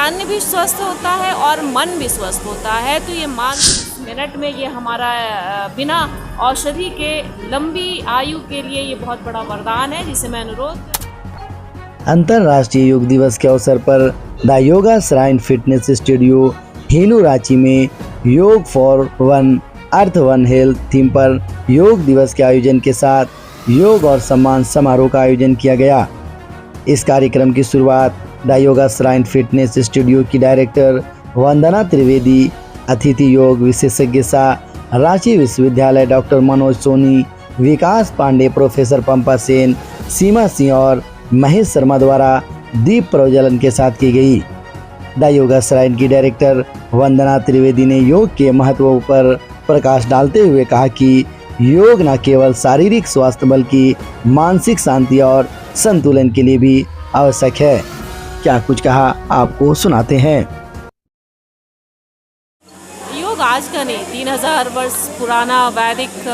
तन भी स्वस्थ होता है और मन भी स्वस्थ होता है। तो ये मिनट में ये हमारा बिना औषधि के लंबी आयु के लिए ये बहुत बड़ा वरदान है, जिसे मैं अनुरोध। अंतर्राष्ट्रीय योग दिवस के अवसर पर the yoga shrine fitness studio हेलू रांची में योग for one earth one health theme पर योग दिवस के आयोजन के साथ योग और सम्मान समारोह का आयोजन किया गया। इस कार्यक्रम की शुरुआत the yoga shrine fitness studio की डायरेक्टर वंदना त्रिवेदी, अतिथि योग विशेषज्ञ शाह रांची विश्वविद्यालय डॉक्टर मनोज सोनी, विकास पांडे, प्रोफेसर पंपा सेन, सीमा सिंह और महेश शर्मा द्वारा दीप प्रज्वलन के साथ की गई। द योगा श्राइन की डायरेक्टर वंदना त्रिवेदी ने योग के महत्व पर प्रकाश डालते हुए कहा कि योग न केवल शारीरिक स्वास्थ्य बल्कि मानसिक शांति और संतुलन के लिए भी आवश्यक है। क्या कुछ कहा आपको सुनाते हैं। योग आज का नहीं, 3000 वर्ष पुराना वैदिक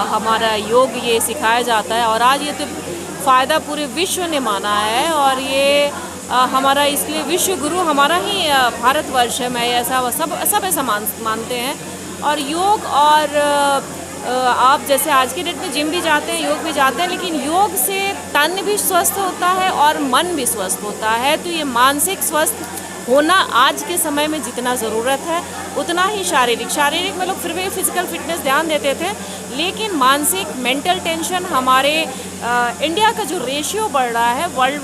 हमारा योग ये सिखाया जाता है और आज ये तो फ़ायदा पूरे विश्व ने माना है। और ये हमारा इसलिए विश्व गुरु हमारा ही भारतवर्ष है। मैं ऐसा सब ऐसा मानते हैं। और योग और आप जैसे आज के डेट में जिम भी जाते हैं, योग भी जाते हैं, लेकिन योग से तन भी स्वस्थ होता है और मन भी स्वस्थ होता है। तो ये मानसिक स्वस्थ होना आज के समय में जितना ज़रूरत है उतना ही शारीरिक में लोग फिर भी फिजिकल फिटनेस ध्यान देते थे, लेकिन मानसिक मेंटल टेंशन हमारे इंडिया का जो रेशियो बढ़ रहा है वर्ल्ड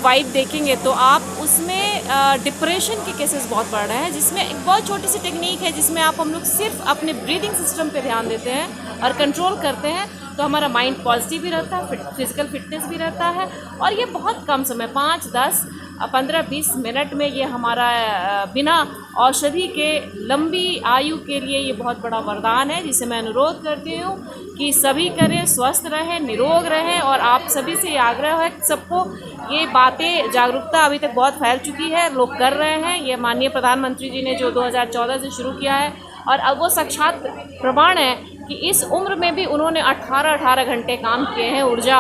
वाइड देखेंगे तो आप उसमें डिप्रेशन के केसेस बहुत बढ़ रहे हैं, जिसमें एक बहुत छोटी सी टेक्निक है जिसमें हम लोग सिर्फ अपने ब्रीदिंग सिस्टम पे ध्यान देते हैं और कंट्रोल करते हैं तो हमारा माइंड पॉजिटिव भी रहता है, फिजिकल फिटनेस भी रहता है। और ये बहुत कम समय 5, 10, 15, 20 मिनट में ये हमारा बिना औषधि के लंबी आयु के लिए ये बहुत बड़ा वरदान है, जिसे मैं अनुरोध करती हूँ कि सभी करें, स्वस्थ रहें, निरोग रहें। और आप सभी से ये आग्रह है सबको ये बातें, जागरूकता अभी तक बहुत फैल चुकी है, लोग कर रहे हैं। ये माननीय प्रधानमंत्री जी ने जो 2014 से शुरू किया है और अब वो साक्षात प्रमाण है कि इस उम्र में भी उन्होंने 18 घंटे काम किए हैं, ऊर्जा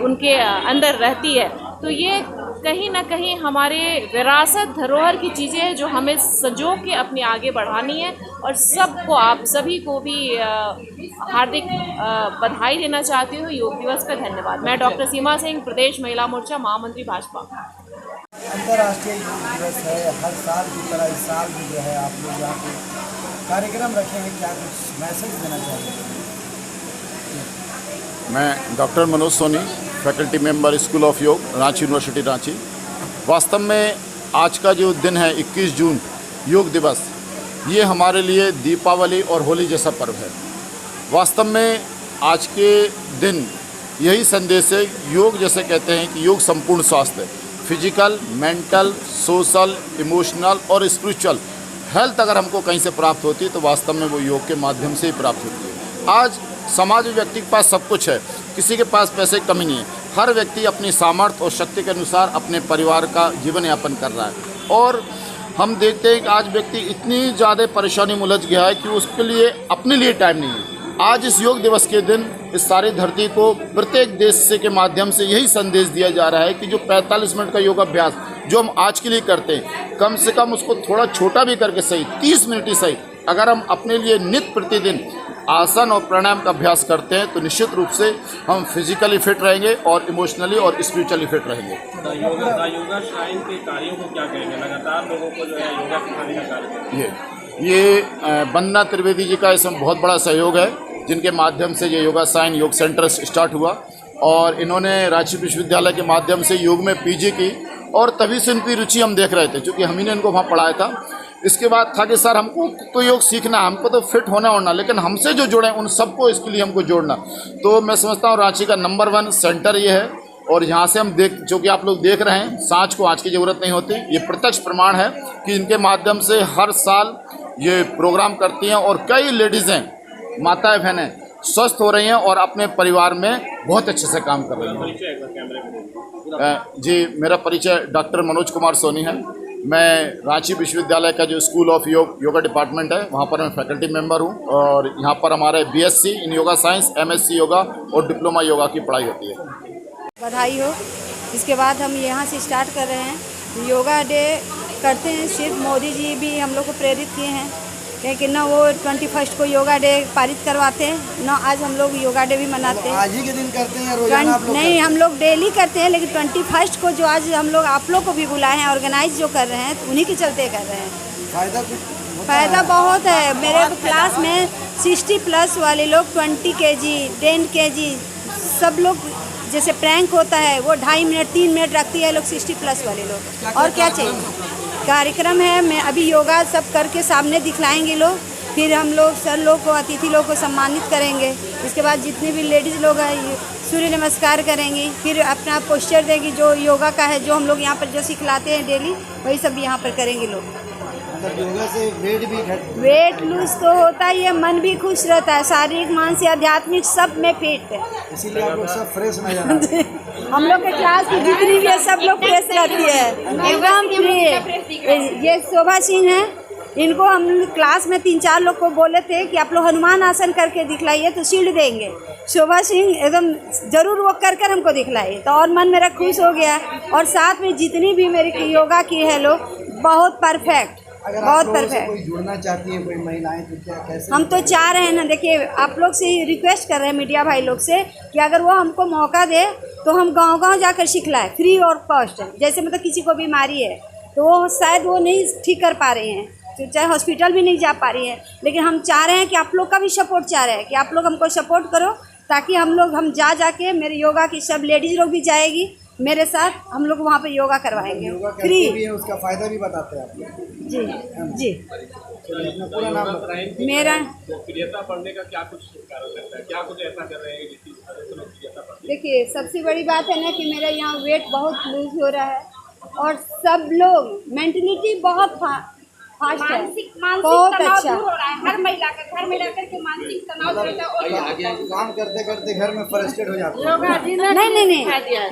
उनके अंदर रहती है। तो ये कहीं ना कहीं हमारे विरासत धरोहर की चीज़ें हैं जो हमें संजो के अपनी आगे बढ़ानी है। और सबको, आप सभी को भी हार्दिक बधाई देना चाहती हूँ योग दिवस का। धन्यवाद। मैं डॉक्टर सीमा सिंह, प्रदेश महिला मोर्चा महामंत्री भाजपा। अंतर्राष्ट्रीय योग दिवस है, हर साल की तरह इस साल भी जो है आप लोग यहाँ पे कार्यक्रम रखे हैं, क्या कुछ मैसेज देना चाहिए? मैं doctor Manoj Soni, faculty member school of Yog, Ranchi university Ranchi. वास्तव में आज का जो दिन है 21 जून योग दिवस, ये हमारे लिए दीपावली और होली जैसा पर्व है। वास्तव में आज के दिन यही संदेश है, योग जैसे कहते हैं कि योग संपूर्ण स्वास्थ्य है, फिजिकल, मेंटल, सोशल, इमोशनल और स्पिरिचुअल हेल्थ अगर हमको कहीं से प्राप्त होती है तो वास्तव में वो योग के माध्यम से ही प्राप्त होती है। आज समाज में व्यक्ति के पास सब कुछ है, किसी के पास पैसे की कमी नहीं है। हर व्यक्ति अपनी सामर्थ्य और शक्ति के अनुसार अपने परिवार का जीवन यापन कर रहा है। और हम देखते हैं कि आज व्यक्ति इतनी ज़्यादा परेशानी में उलझ गया है कि उसके लिए अपने लिए टाइम नहीं है। आज इस योग दिवस के दिन इस सारी धरती को प्रत्येक देश से के माध्यम से यही संदेश दिया जा रहा है कि जो 45 मिनट का योगाभ्यास जो हम आज के लिए करते हैं, कम से कम उसको थोड़ा छोटा भी करके सही, 30 मिनट ही सही, अगर हम अपने लिए नित्य प्रतिदिन आसन और प्राणायाम का अभ्यास करते हैं तो निश्चित रूप से हम फिजिकली फिट रहेंगे और इमोशनली और स्पिरिचुअली फिट रहेंगे। योगा श्राइन के कार्यों को क्या कहेंगे? लगातार लोगों को जो है योगा सिखाने का कार्य ये वंदना त्रिवेदी जी का इसमें बहुत बड़ा सहयोग है, जिनके माध्यम से ये योगा श्राइन योग सेंटर स्टार्ट हुआ और इन्होंने रांची विश्वविद्यालय के माध्यम से योग में पीजी की और तभी से इनकी रुचि हम देख रहे थे, क्योंकि हम ही ने इनको वहाँ पढ़ाया था। इसके बाद था कि सर हमको तो योग सीखना, हमको तो फिट होना, लेकिन हमसे जो जुड़े उन सबको इसके लिए हमको जोड़ना। तो मैं समझता हूँ रांची का नंबर 1 सेंटर ये है और यहाँ से हम जो कि आप लोग देख रहे हैं, सांच को आज की ज़रूरत नहीं होती। ये प्रत्यक्ष प्रमाण है कि इनके माध्यम से हर साल ये प्रोग्राम करती हैं और कई लेडीज़ें, माताएं बहनें स्वस्थ हो रही हैं और अपने परिवार में बहुत अच्छे से काम कर रही हैं। जी, मेरा परिचय डॉक्टर मनोज कुमार सोनी है। मैं रांची विश्वविद्यालय का जो स्कूल ऑफ योगा डिपार्टमेंट है वहाँ पर मैं फैकल्टी मेंबर हूँ और यहाँ पर हमारे BSc in yoga science, MSc yoga और डिप्लोमा योगा की पढ़ाई होती है। बधाई हो। इसके बाद हम यहाँ से स्टार्ट कर रहे हैं योगा डे करते हैं, सिर्फ मोदी जी भी हम लोग को प्रेरित किए हैं, क्योंकि ना वो 21 को योगा डे पारित करवाते हैं, ना आज हम लोग योगा डे भी मनाते हैं। आज ही के दिन करते हैं रोजाना आप लोग? नहीं, हम लोग डेली करते हैं, लेकिन 21 को जो आज हम लोग आप लोग को भी बुलाए हैं, ऑर्गेनाइज जो कर रहे हैं, तो उन्हीं के चलते कर रहे हैं। फ़ायदा बहुत है। मेरे क्लास में 60+ वाले लोग 20 kg 10 kg सब लोग, जैसे प्रैंक होता है वो 2.5 मिनट 3 मिनट रखती है लोग 60+ वाले लोग। और क्या चाहिए? कार्यक्रम है, मैं अभी योगा सब करके सामने दिखलाएंगे लोग, फिर हम लोग सर लोग को, अतिथि लोग को सम्मानित करेंगे। इसके बाद जितने भी लेडीज़ लोग हैं सूर्य नमस्कार करेंगी, फिर अपना पोस्चर देगी जो योगा का है, जो हम लोग यहाँ पर जो सिखलाते हैं डेली, वही सब यहाँ पर करेंगे लोग। मतलब योगा से वेट लूज तो होता ही है, मन भी खुश रहता है, शारीरिक मानसिक आध्यात्मिक सब में फिट है। इसीलिए आप लोग सब फ्रेश नजर आते हैं। हम लोग के क्लास की जितनी भी है सब लोग फ्रेश रहती है, एकदम फ्री। ये शोभा सिंह है, इनको हम क्लास में 3-4 लोग को बोले थे कि आप लोग हनुमान आसन करके दिखलाइए तो शील्ड देंगे। शोभा सिंह एकदम ज़रूर वो कर हमको दिखलाइए, तो और मन मेरा खुश हो गया। और साथ में जितनी भी मेरी योगा की है लोग, बहुत परफेक्ट, बहुत परफेक्ट। कोई जुड़ना चाहती है कोई महिलाएं तो क्या, कैसे? हम तो चाह रहे हैं ना, देखिए आप लोग से ही रिक्वेस्ट कर रहे हैं मीडिया भाई लोग से कि अगर वो हमको मौका दे तो हम गांव-गांव जाकर सिखलाएं, फ्री और कॉस्ट। जैसे मतलब किसी को बीमारी है तो वो शायद वो नहीं ठीक कर पा रहे हैं, तो चाहे हॉस्पिटल भी नहीं जा पा रही है, लेकिन हम चाह रहे हैं कि आप लोग का भी सपोर्ट चाह रहे हैं कि आप लोग हमको सपोर्ट करो, ताकि हम जा के मेरे योगा की सब लेडीज़ लोग भी जाएगी मेरे साथ, हम लोग वहाँ पे योगा करवाएंगे फ्री। भी है, उसका फायदा भी बताते हैं आप लोग? जी जी। अपना पूरा नाम बताएं। मेरा लोकप्रियता बढ़ने का क्या कुछ कारण लगता है, क्या कुछ ऐसा कर रहे हैं जिसकी वजह से लोकप्रियता बढ़ रही है? देखिए, सबसे बड़ी बात है ना कि मेरा यहाँ वेट बहुत लूज हो रहा है, और सब लोग मेंटलिटी बहुत फास्ट है, बहुत अच्छा। हर महिला का घर में रहकर के मानसिक तनाव काम करते करते घर में फ्रस्ट्रेट हो जाते हैं। नहीं,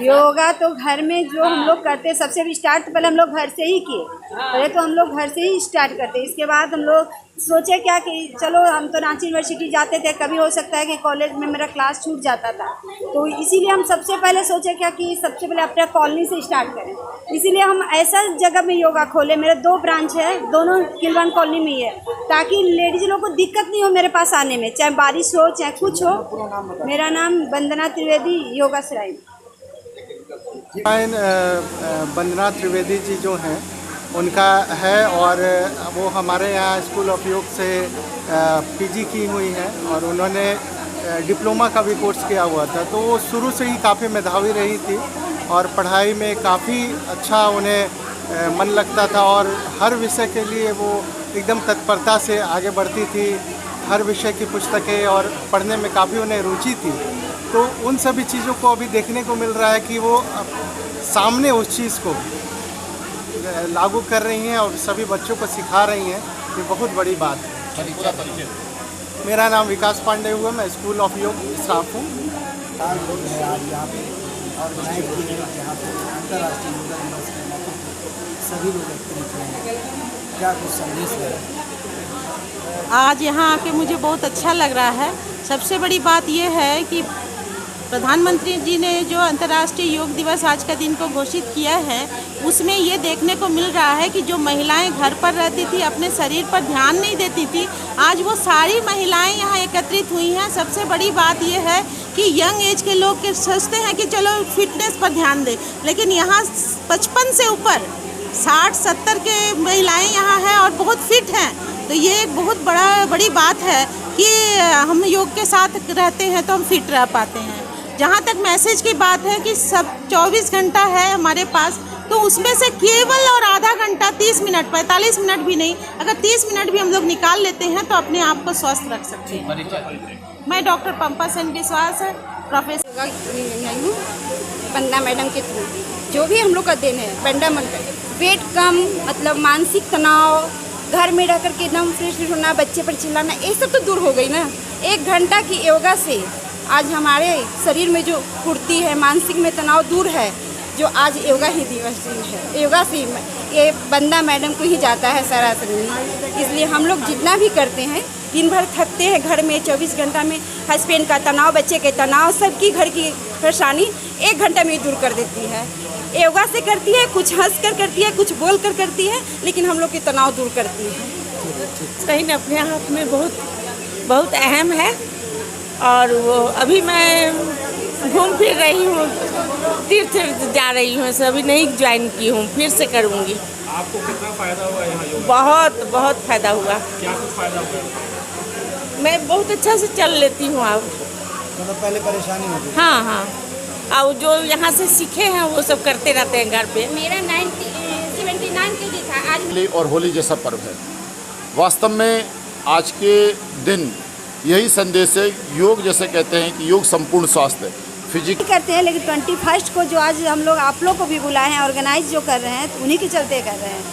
योगा तो घर में जो हम लोग करते हैं, सबसे स्टार्ट तो पहले हम लोग घर से ही किए। पहले तो हम लोग घर से ही स्टार्ट करते, इसके बाद हम लोग सोचे क्या कि चलो हम तो रांची यूनिवर्सिटी जाते थे, कभी हो सकता है कि कॉलेज में मेरा क्लास छूट जाता था, तो इसीलिए हम सबसे पहले सोचे क्या कि सबसे पहले अपने कॉलोनी से स्टार्ट करें। इसीलिए हम ऐसा जगह में योगा खोले, मेरे 2 ब्रांच है, दोनों किलवन कॉलोनी में ही है, ताकि लेडीज लोग को दिक्कत नहीं हो मेरे पास आने में, चाहे बारिश हो चाहे कुछ हो। मेरा नाम वंदना त्रिवेदी, योगा श्राइन। वंदना त्रिवेदी जी जो हैं उनका है, और वो हमारे यहाँ स्कूल ऑफ योग से पीजी की हुई हैं, और उन्होंने डिप्लोमा का भी कोर्स किया हुआ था। तो वो शुरू से ही काफ़ी मेधावी रही थी, और पढ़ाई में काफ़ी अच्छा उन्हें मन लगता था, और हर विषय के लिए वो एकदम तत्परता से आगे बढ़ती थी। हर विषय की पुस्तकें और पढ़ने में काफ़ी उन्हें रुचि थी। तो उन सभी चीज़ों को अभी देखने को मिल रहा है कि वो सामने उस चीज़ को लागू कर रही हैं और सभी बच्चों को सिखा रही हैं। ये बहुत बड़ी बात है। मेरा नाम विकास पांडे हुआ, मैं स्कूल ऑफ योग स्टाफ हूँ। आज यहाँ पे ऑर्गेनाइज की है, जहाँ पे अंतर्राष्ट्रीय योगा दिवस के मौके पर सभी लोग एकत्रित हैं, क्या कुछ संदेश है? आज यहाँ आके मुझे बहुत अच्छा लग रहा है। सबसे बड़ी बात यह है कि प्रधानमंत्री जी ने जो अंतर्राष्ट्रीय योग दिवस आज का दिन को घोषित किया है, उसमें ये देखने को मिल रहा है कि जो महिलाएं घर पर रहती थी, अपने शरीर पर ध्यान नहीं देती थी, आज वो सारी महिलाएं यहाँ एकत्रित हुई हैं। सबसे बड़ी बात ये है कि यंग एज के लोग के सोचते हैं कि चलो फिटनेस पर ध्यान दें, लेकिन यहाँ 55 से ऊपर 60-70 के महिलाएं यहाँ हैं और बहुत फिट हैं। तो ये एक बहुत बड़ी बात है कि हम योग के साथ रहते हैं तो हम फिट रह पाते हैं। जहाँ तक मैसेज की बात है कि सब 24 घंटा है हमारे पास, तो उसमें से केवल और आधा घंटा 30 मिनट 45 मिनट भी नहीं, अगर 30 मिनट भी हम लोग निकाल लेते हैं तो अपने आप को स्वस्थ रख सकते हैं। मैं डॉक्टर पंपा सेन विश्वास है, प्रोफेसर आई हूँ वंदना मैडम के थ्रू। जो भी हम लोग का दिन है, फंडामेंटल वेट कम, मतलब मानसिक तनाव, घर में रह कर के एकदम फ्रेश होना, बच्चे पर चिल्लाना, ये सब तो दूर हो गई ना। 1 घंटा की योगा से आज हमारे शरीर में जो फुर्ती है, मानसिक में तनाव दूर है, जो आज योगा ही दिवस है। योगा से ये वंदना मैडम को ही जाता है सारा शरीर, इसलिए हम लोग जितना भी करते हैं दिन भर थकते हैं घर में, 24 घंटा में हस्बैंड का तनाव, बच्चे के तनाव, सबकी घर की परेशानी 1 घंटा में दूर कर देती है। योगा से करती है, कुछ हंस कर करती है, कुछ बोल कर करती है, लेकिन हम लोग के तनाव दूर करती है। ट्रेन अपने आप में बहुत अहम है और वो अभी मैं घूम फिर रही हूँ, तीर्थ जा रही हूँ, अभी नहीं ज्वाइन की हूँ, फिर से करूँगी। आपको कितना फ़ायदा हुआ यहाँ योगा? बहुत फ़ायदा हुआ। क्या कुछ फ़ायदा हुआ? मैं बहुत अच्छा से चल लेती हूँ अब। मतलब पहले परेशानी होती थी। हाँ, और जो यहाँ से सीखे हैं वो सब करते रहते हैं घर पे। मेरा 79 kg था आज। होली और होली जैसा पर्व है। वास्तव में आज के दिन यही संदेश है, योग जैसे कहते हैं कि योग संपूर्ण स्वास्थ्य फिजिक करते हैं, लेकिन 21 को जो आज हम लोग आप लोग को भी बुलाए हैं, ऑर्गेनाइज जो कर रहे हैं, तो उन्हीं के चलते कर रहे हैं।